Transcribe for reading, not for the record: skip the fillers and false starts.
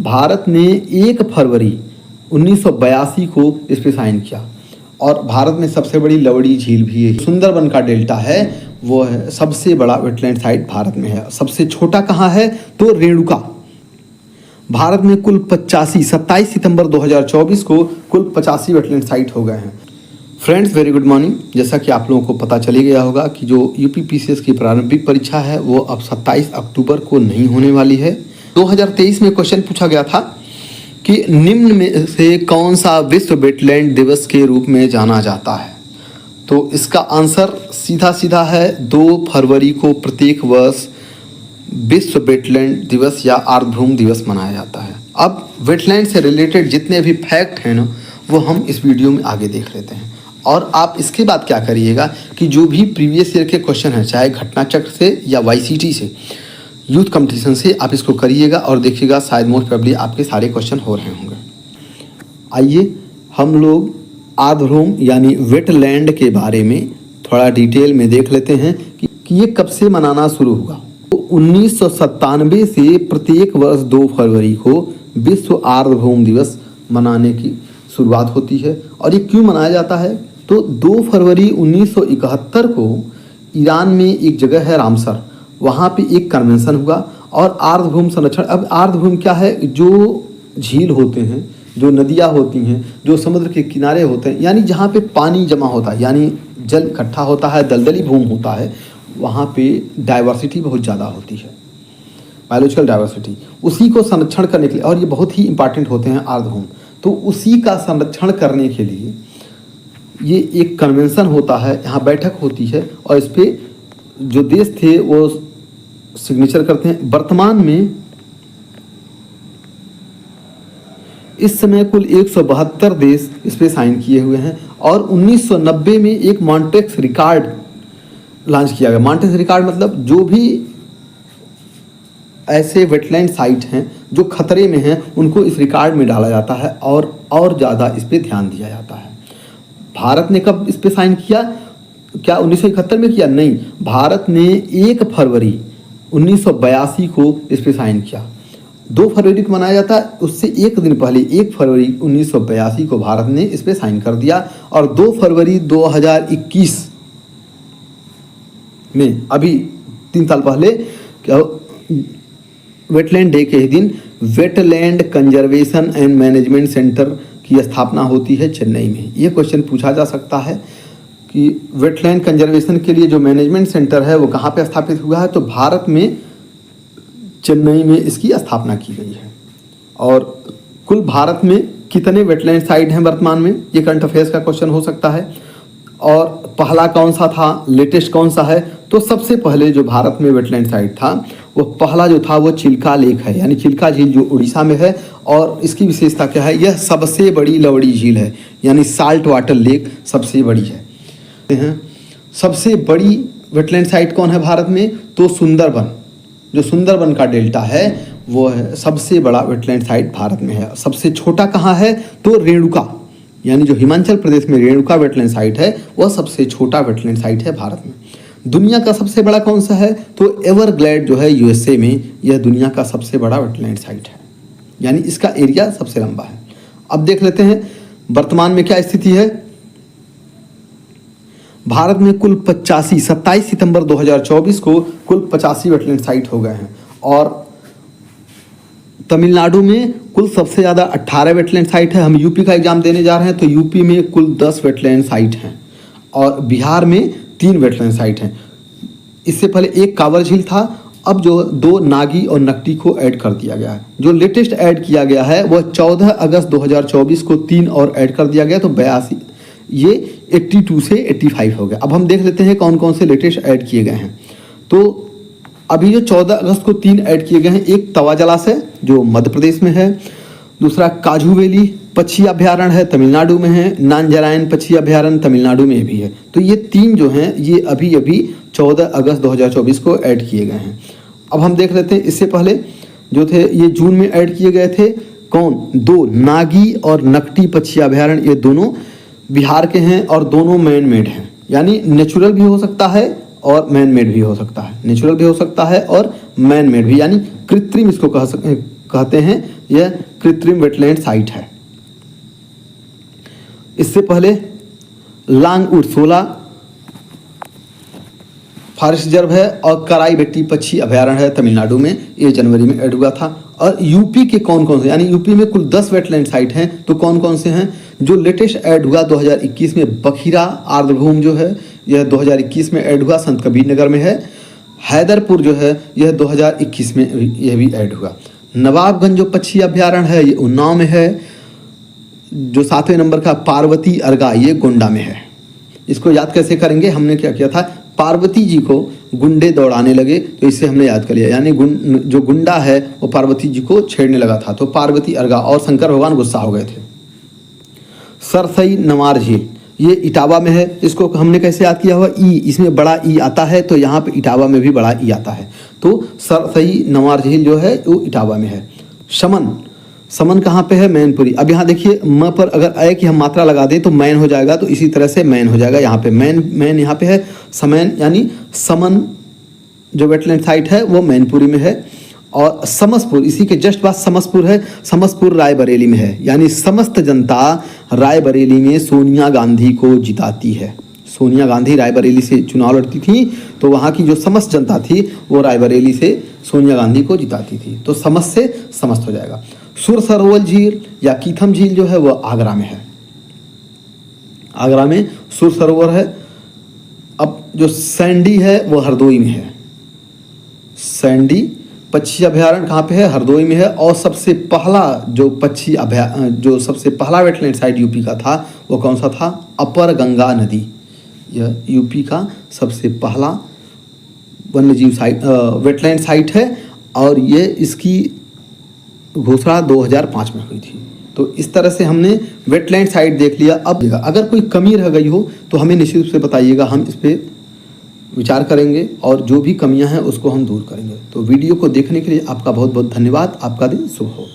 भारत ने 1 फरवरी 1982 को इस पे साइन किया। और भारत में सबसे बड़ी लवड़ी झील भी है। सुंदरबन का डेल्टा है वो है सबसे बड़ा वेटलैंड साइट भारत में है। सबसे छोटा कहाँ है तो रेणुका। भारत में कुल 27 सितंबर 2024 को कुल 85 वेटलैंड साइट हो गए हैं। Friends very good morning. जैसा कि आप लोगों को पता चली गया होगा कि जो यूपीपीसीएस की प्रारंभिक परीक्षा है वो अब 27 अक्टूबर को नहीं होने वाली है। 2023 में क्वेश्चन पूछा गया था कि निम्न में से कौन सा विश्व वेटलैंड दिवस के रूप में जाना जाता है। तो इसका आंसर सीधा सीधा है 2 फरवरी को प्रत्येक वर्ष विश्व वेटलैंड दिवस या आर्द्रभूमि दिवस मनाया जाता है। अब वेटलैंड से रिलेटेड जितने भी फैक्ट हैं ना वो हम इस वीडियो में आगे देख लेते हैं। और आप इसके बाद क्या करिएगा कि जो भी प्रीवियस ईयर के क्वेश्चन हैं चाहे घटना चक्र से या वाईसीटी से यूथ कंपटीशन से आप इसको करिएगा और देखिएगा शायद मोस्ट प्रोबेबली आपके सारे क्वेश्चन हो रहे होंगे। आइए हम लोग आर्द्रभूमि यानी वेटलैंड के बारे में थोड़ा डिटेल में देख लेते हैं कि ये कब से मनाना शुरू हुआ। तो 1997 से प्रत्येक वर्ष 2 फरवरी को विश्व आर्द्रभूमि दिवस मनाने की शुरुआत होती है। और ये क्यों मनाया जाता है तो 2 फरवरी 1971 को ईरान में एक जगह है रामसर, वहाँ पे एक कन्वेंशन हुआ और आर्द्रभूमि संरक्षण। अब आर्द्रभूमि क्या है, जो झील होते हैं, जो नदियाँ होती हैं, जो समुद्र के किनारे होते हैं, यानी जहाँ पे पानी जमा होता है यानी जल इकट्ठा होता है, दलदली भूमि होता है, वहाँ पे डाइवर्सिटी बहुत ज़्यादा होती है, बायोलॉजिकल डाइवर्सिटी। उसी को संरक्षण करने के लिए, और ये बहुत ही इंपॉर्टेंट होते हैं आर्द्रभूमि, तो उसी का संरक्षण करने के लिए ये एक कन्वेंशन होता है, यहाँ बैठक होती है और इस पर जो देश थे वो सिग्नेचर करते हैं। वर्तमान में इस समय कुल 172 देश इस पे साइन किए हुए हैं। और 1990 में एक मॉन्ट्रेक्स रिकॉर्ड लॉन्च किया गया। मॉन्ट्रेक्स रिकॉर्ड मतलब जो भी ऐसे वेटलैंड साइट हैं जो खतरे में हैं उनको इस रिकॉर्ड में डाला जाता है और ज़्यादा इस पे ध्यान दिया जाता है। भारत ने कब इस पे साइन किया, क्या 1971 में किया? नहीं, भारत ने 1 फरवरी 1982 को इस पे साइन किया। 2 फरवरी को मनाया जाता है, उससे एक दिन पहले 1 फरवरी 1982 को भारत ने इस पे साइन कर दिया। और 2 फरवरी 2021 में अभी 3 साल पहले क्या वेटलैंड डे के ही दिन wetland conservation and management centre की स्थापना होती है चेन्नई में। ये क्वेश्चन पूछा जा सकता है कि वेटलैंड कंजर्वेशन के लिए जो मैनेजमेंट सेंटर है वो कहाँ पे स्थापित हुआ है, तो भारत में चेन्नई में इसकी स्थापना की गई है। और कुल भारत में कितने वेटलैंड साइट हैं वर्तमान में, ये करंट अफेयर्स का क्वेश्चन हो सकता है। और पहला कौन सा था, लेटेस्ट कौन सा है, तो सबसे पहले जो भारत में वेटलैंड साइट था वो पहला जो था वो चिल्का लेक है, यानी चिल्का झील जो उड़ीसा में है। और इसकी विशेषता क्या है, यह सबसे बड़ी लवड़ी झील है, यानी साल्ट वाटर लेक सबसे बड़ी है। सबसे बड़ी वेटलैंड साइट कौन है भारत में, तो सुंदरबन। जो सुंदरबन का डेल्टा है वो है सबसे बड़ा वेटलैंड साइट भारत में है। सबसे छोटा कहाँ है तो रेणुका, यानी जो हिमाचल प्रदेश में रेणुका वेटलैंड साइट है वह सबसे छोटा वेटलैंड साइट है भारत में। दुनिया का सबसे बड़ा कौन सा है तो एवरग्लेड जो है यूएसए में, यह दुनिया का सबसे बड़ा वेटलैंड साइट है, यानी इसका एरिया सबसे लंबा है। अब देख लेते हैं वर्तमान में क्या स्थिति है। भारत में कुल 27 सितंबर 2024 को कुल 85 वेटलैंड साइट हो गए हैं। और तमिलनाडु में कुल सबसे ज़्यादा 18 वेटलैंड साइट है। हम यूपी का एग्जाम देने जा रहे हैं तो यूपी में कुल 10 वेटलैंड साइट हैं और बिहार में 3 वेटलैंड साइट हैं। इससे पहले एक कांवर झील था, अब जो 2 नागी और नकटी को ऐड कर दिया गया है। जो लेटेस्ट ऐड किया गया है वह 14 अगस्त 2024 को 3 और ऐड कर दिया गया, तो 82, ये 82 से 85 हो गया। अब हम देख लेते हैं कौन कौन से लेटेस्ट ऐड किए गए हैं। तो अभी जो 14 अगस्त को 3 ऐड किए गए हैं, एक तवा जलाशय जो मध्य प्रदेश में है, दूसरा काजू वैली पक्षी अभ्यारण्य है तमिलनाडु में है, नांजरायन पक्षी अभ्यारण्य तमिलनाडु में भी है। तो ये 3 जो हैं ये अभी 14 अगस्त 2024 को ऐड किए गए हैं। अब हम देख लेते हैं इससे पहले जो थे ये जून में ऐड किए गए थे, कौन, 2 नागी और नकटी पक्षी अभ्यारण्य, ये दोनों बिहार के हैं और दोनों मैन मेड हैं, यानी नेचुरल भी हो सकता है और मैन मेड भी हो सकता है। नेचुरल भी हो सकता है और मैन मेड भी, यानी कृत्रिम इसको कह सकते हैं, कहते हैं, यह कृत्रिम वेटलैंड साइट है। इससे पहले लांग उर्सोला फॉरेस्ट रिजर्व है और कराईभेट्टी पक्षी अभयारण्य है तमिलनाडु में, ये जनवरी में ऐड हुआ था। और यूपी के कौन कौन से, यानी यूपी में कुल 10 वेटलैंड साइट हैं, तो कौन कौन से हैं? जो लेटेस्ट ऐड हुआ 2021 में, बखीरा आर्द्रभूमि जो है यह 2021 में ऐड हुआ, संत कबीर नगर में है। हैदरपुर जो है यह 2021 में यह भी ऐड हुआ। नवाबगंज जो पक्षी अभयारण्य है ये उन्नाव में है। जो 7वें नंबर का पार्वती अर्गा ये गोंडा में है। इसको याद कैसे करेंगे? हमने क्या किया था, पार्वती जी को गुंडे दौड़ाने लगे तो इससे हमने याद कर लिया, यानी जो गुंडा है वो पार्वती जी को छेड़ने लगा था, तो पार्वती अर्गा, और शंकर भगवान गुस्सा हो गए थे। सरसई नवार झील ये इटावा में है। इसको हमने कैसे याद किया हुआ? ई, इसमें बड़ा ई आता है, तो यहाँ पे इटावा में भी बड़ा ई आता है, तो सरसई नवार झील जो है वो इटावा में है। समन कहाँ पे है? मैनपुरी। अब यहाँ देखिए म पर अगर अय की हम मात्रा लगा दें तो मैन हो जाएगा, तो इसी तरह से मैन हो जाएगा यहाँ पे। मैन यहाँ पे है। समैन यानी समन जो वेटलैंड साइट है वो मैनपुरी में है। और समसपुर इसी के जस्ट बाद समसपुर है। समसपुर रायबरेली में है, यानी समस्त जनता रायबरेली में सोनिया गांधी को जिताती है। सोनिया गांधी रायबरेली से चुनाव लड़ती थी, तो वहाँ की जो समस्त जनता थी वो रायबरेली से सोनिया गांधी को जिताती थी, तो समस्त से समस्त हो जाएगा। सुर सरोवर झील या कीथम झील जो है वो आगरा में है। आगरा में सुर सरोवर है। अब जो सैंडी है वो हरदोई में है। सैंडी पक्षी अभयारण्य कहाँ पे है? हरदोई में है। और सबसे पहला जो पक्षी जो सबसे पहला वेटलैंड साइट यूपी का था वो कौन सा था? अपर गंगा नदी। यह यूपी का सबसे पहला वन्यजीव साइट वेटलैंड साइट है, और ये इसकी घोषणा 2005 में हुई थी। तो इस तरह से हमने वेटलैंड साइट देख लिया। अब अगर कोई कमी रह गई हो तो हमें निश्चित रूप से बताइएगा, हम इस पर विचार करेंगे और जो भी कमियां हैं उसको हम दूर करेंगे। तो वीडियो को देखने के लिए आपका बहुत बहुत धन्यवाद। आपका दिन शुभ हो।